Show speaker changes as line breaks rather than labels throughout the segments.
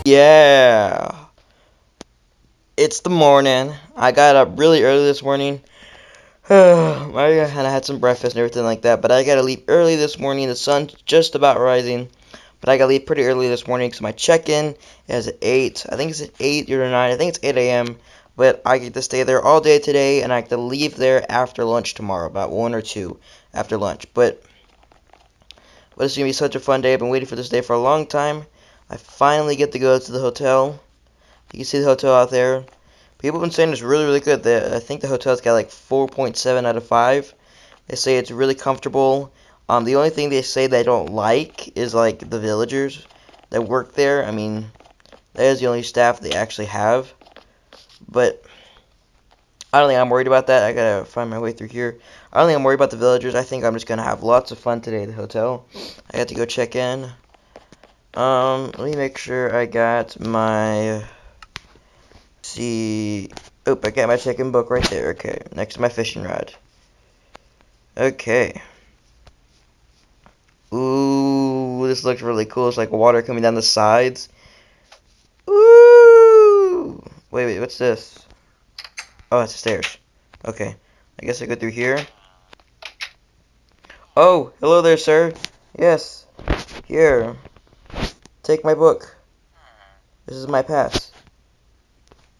Yeah, it's the morning. I got up really early this morning. I had some breakfast and everything like that, but I gotta leave early this morning. The sun's just about rising, but I gotta leave pretty early this morning because my check-in is at 8. I think it's at 8 or 9. I think it's 8 a.m., but I get to stay there all day today, and I have to leave there after lunch tomorrow, about 1 or 2 after lunch. But it's gonna be such a fun day. I've been waiting for this day for a long time. I finally get to go to the hotel. You can see the hotel out there. People have been saying it's really, really good. I think the hotel's got like 4.7 out of 5. They say it's really comfortable. The only thing they say they don't like is like the villagers that work there. I mean, that is the only staff they actually have. But I don't think I'm worried about that. I gotta find my way through here. I don't think I'm worried about the villagers. I think I'm just gonna have lots of fun today at the hotel. I got to go check in. Let me make sure I got my see. Oh, I got my check-in book right there. Okay, next to my fishing rod. Okay. Ooh, this looks really cool. It's like water coming down the sides. Ooh. Wait, what's this? Oh, it's the stairs. Okay. I guess I go through here. Oh, hello there, sir. Yes. Here. Take my book. This is my pass.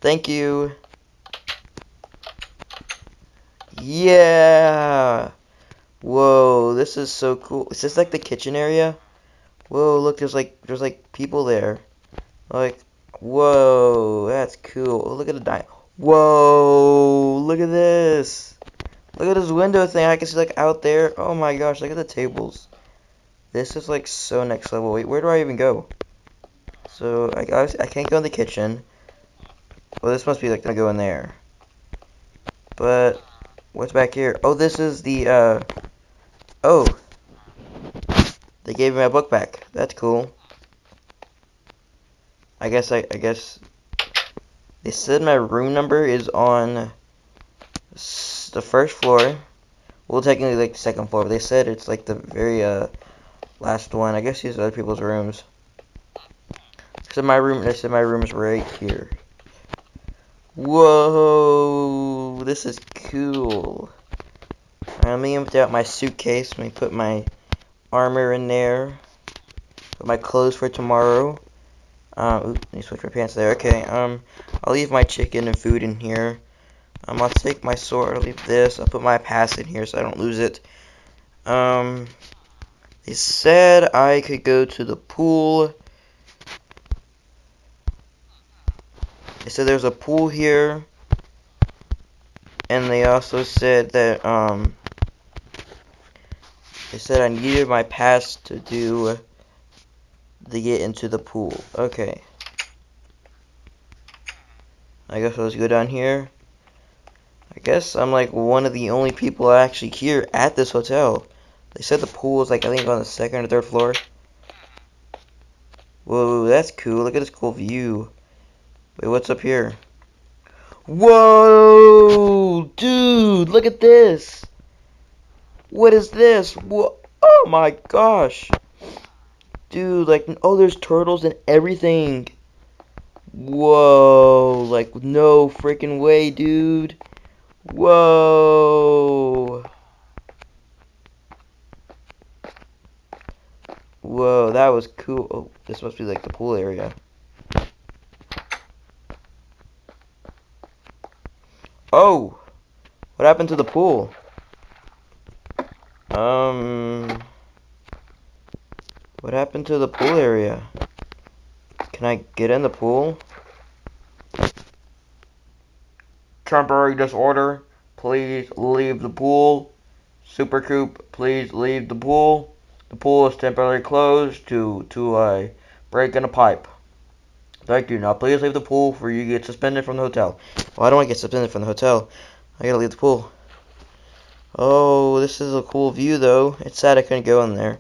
Thank you. Yeah. Whoa, this is so cool. Is this like the kitchen area? Whoa, look, there's like people there. Like, whoa, that's cool. Oh, look at the dino. Whoa, look at this. Look at this window thing. I can see like out there. Oh my gosh, look at the tables. This is like so next level. Wait, where do I even go? So I can't go in the kitchen. Well, this must be like gonna go in there. But what's back here? Oh, this is the oh, they gave me my book back. That's cool. I guess they said my room number is on the first floor. Well, technically like the second floor, but they said it's like the very last one. I guess these are other people's rooms. They said my room is right here. Whoa, this is cool. Let me empty out my suitcase. Let me put my armor in there. Put my clothes for tomorrow. Let me switch my pants there. Okay, I'll leave my chicken and food in here. I'll take my sword. I'll leave this. I'll put my pass in here so I don't lose it. They said I could go to the pool. They said there's a pool here. And they also said that, they said I needed my pass to get into the pool. Okay. I guess I'll just go down here. I guess I'm like one of the only people actually here at this hotel. They said the pool is like, I think on the second or third floor. Whoa, that's cool. Look at this cool view. Wait, what's up here? Whoa, dude, look at this. What is this? Whoa, oh my gosh. Dude, like, oh, there's turtles and everything. Whoa, like, no freaking way, dude. Whoa. Whoa, that was cool. Oh, this must be like the pool area. Oh, what happened to the pool? What happened to the pool area? Can I get in the pool? Temporary disorder. Please leave the pool. Super Coop, please leave the pool. The pool is temporarily closed to break in a pipe. Thank you. Now please leave the pool before you get suspended from the hotel. Well, I don't want to get suspended from the hotel. I gotta leave the pool. Oh, this is a cool view though. It's sad I couldn't go in there.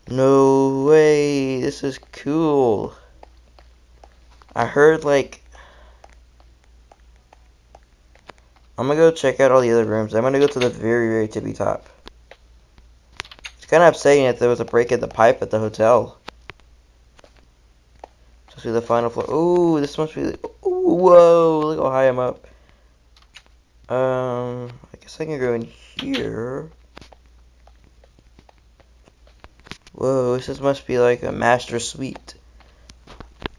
No way. This is cool. I heard like I'm gonna go check out all the other rooms. I'm gonna go to the very, very tippy top. It's kind of upsetting that there was a break in the pipe at the hotel. Let's see the final floor. Ooh, this must be. Ooh, whoa! Look how high I'm up. I guess I can go in here. Whoa, this must be like a master suite.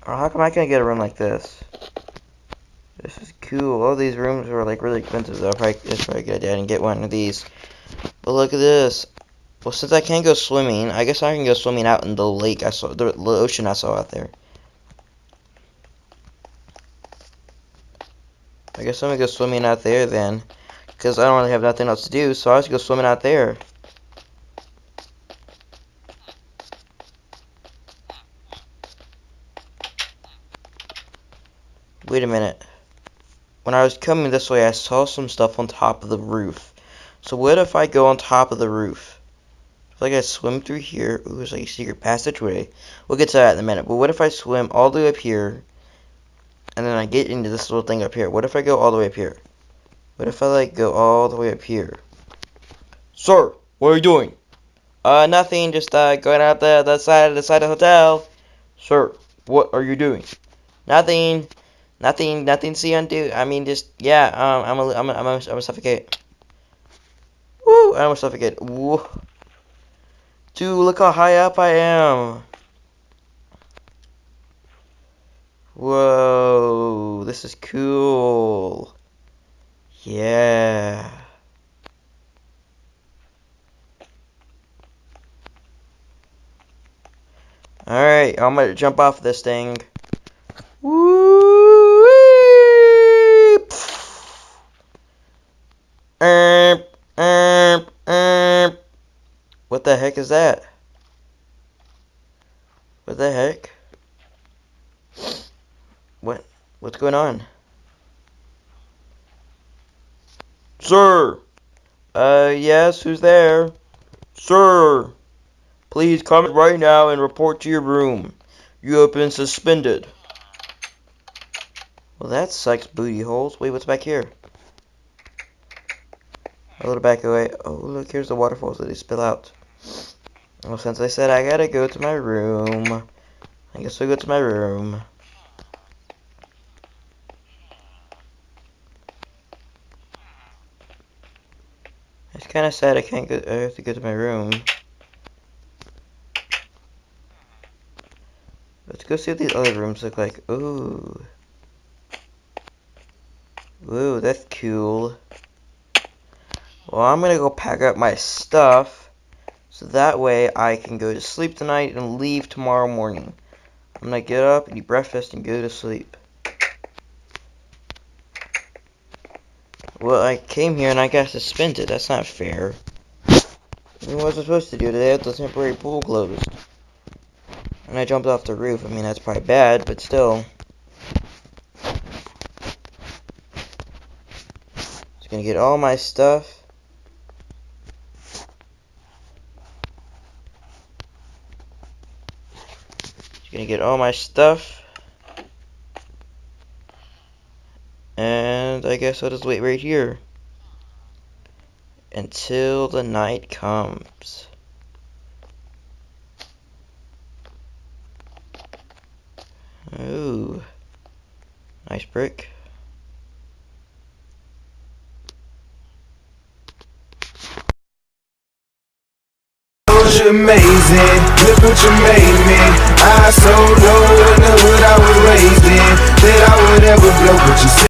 Or how come I can't get a room like this? This is cool. All these rooms are like really expensive though. It's probably a good idea I didn't get one of these. But look at this. Well, since I can't go swimming, I guess I can go swimming out in the lake I saw, the ocean I saw out there. I guess I'm gonna go swimming out there then, because I don't really have nothing else to do, so I'll just go swimming out there. Wait a minute. When I was coming this way, I saw some stuff on top of the roof. So what if I go on top of the roof? If I swim through here, ooh, there's like a secret passageway. We'll get to that in a minute. But what if I swim all the way up here, and then I get into this little thing up here? What if I go all the way up here? What if I like go all the way up here? Sir, what are you doing? Nothing. Just going out the side of the hotel. Sir, what are you doing? Nothing. Nothing. See undo. I mean, just yeah. I'm a suffocate. Woo! I'm a suffocate. Woo! Dude, look how high up I am. Whoa! This is cool. Yeah. Alright, I'm gonna jump off this thing. Woo! What the heck is that? What the heck? What's going on? Sir! Yes, who's there? Sir! Please come right now and report to your room. You have been suspended. Well, that sucks, booty holes. Wait, what's back here? A little back away. Oh, look, here's the waterfalls that they spill out. Well, since I said I gotta go to my room, I guess I'll go to my room. It's kind of sad I can't go. I have to go to my room. Let's go see what these other rooms look like. Ooh. Ooh, that's cool. Well, I'm gonna go pack up my stuff, so that way I can go to sleep tonight and leave tomorrow morning. I'm gonna get up and eat breakfast and go to sleep. Well, I came here and I got suspended. That's not fair. What was I supposed to do today? I had the temporary pool closed. And I jumped off the roof. I mean, that's probably bad, but still. Just gonna get all my stuff. Just gonna get all my stuff. And I guess I'll just wait right here until the night comes. Ooh, nice brick.
Amazing, look what you made me. I so